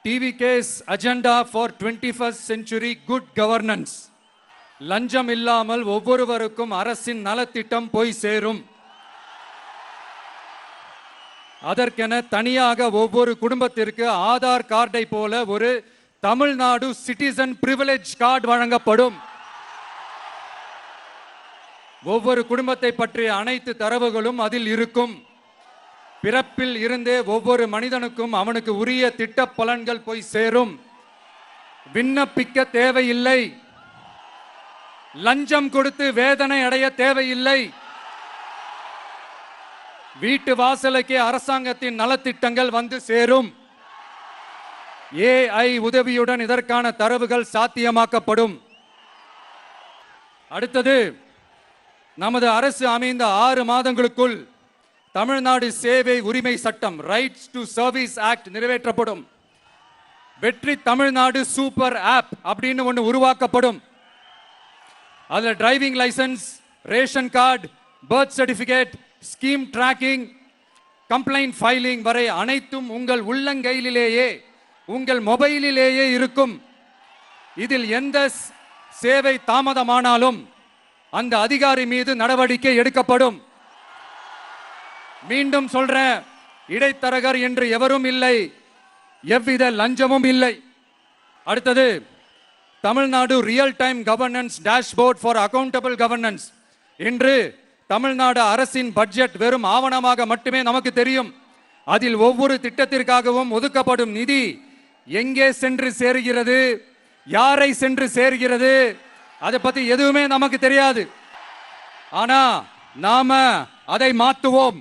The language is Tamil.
TVK's agenda for 21st century good governance. லஞ்சம் இல்லாமல் ஒவ்வொருவருக்கும் அரசின் நலத்திட்டம் போய் சேரும். அதற்கென தனியாக ஒவ்வொரு குடும்பத்திற்கு ஆதார் கார்டை போல ஒரு தமிழ்நாடு சிட்டிசன் பிரிவிலேஜ் கார்டு வழங்கப்படும். ஒவ்வொரு குடும்பத்தை பற்றிய அனைத்து தரவுகளும் அதில் இருக்கும். பிறப்பில் இருந்தே ஒவ்வொரு மனிதனுக்கும் அவனுக்கு உரிய திட்ட பலன்கள் போய் சேரும். விண்ணப்பிக்க தேவையில்லை. லஞ்சம் கொடுத்து வேதனை அடைய தேவையில்லை. வீட்டு வாசலுக்கே அரசாங்கத்தின் நலத்திட்டங்கள் வந்து சேரும். AI உதவியுடன் இதற்கான தரவுகள் சாத்தியமாக்கப்படும். அடுத்தது, நமது அரசு அமைந்த 6 மாதங்களுக்குள் தமிழ்நாடு சேவை உரிமை சட்டம் ரைட்ஸ் டு சர்வீஸ் ஆக்ட் நிறைவேற்றப்படும். வெற்றி தமிழ்நாடு சூப்பர் ஆப் அப்படின்னு ஒன்று உருவாக்கப்படும். அதில் driving licence, ration card, birth certificate, scheme tracking, complaint filing வரை அனைத்தும் உங்கள் உள்ளங்கையிலேயே உங்கள் மொபைலிலேயே இருக்கும். இதில் எந்த சேவை தாமதமானாலும் அந்த அதிகாரி மீது நடவடிக்கை எடுக்கப்படும். மீண்டும் சொல்றேன், இடைத்தரகர் என்று எவரும் இல்லை, எவ்வித லஞ்சமும் இல்லை. அடுத்தது, Tamil Nadu real time governance dashboard for accountable governance. இன்று தமிழ்நாடு அரசின் பட்ஜெட் வெறும் ஆவணமாக மட்டுமே நமக்கு தெரியும். அதில் ஒவ்வொரு திட்டத்திற்காகவும் ஒதுக்கப்படும் நிதி எங்கே சென்று சேர்கிறது, யாரை சென்று சேர்கிறது, அதை பத்தி எதுவுமே நமக்கு தெரியாது. ஆனா நாம அதை மாற்றுவோம்.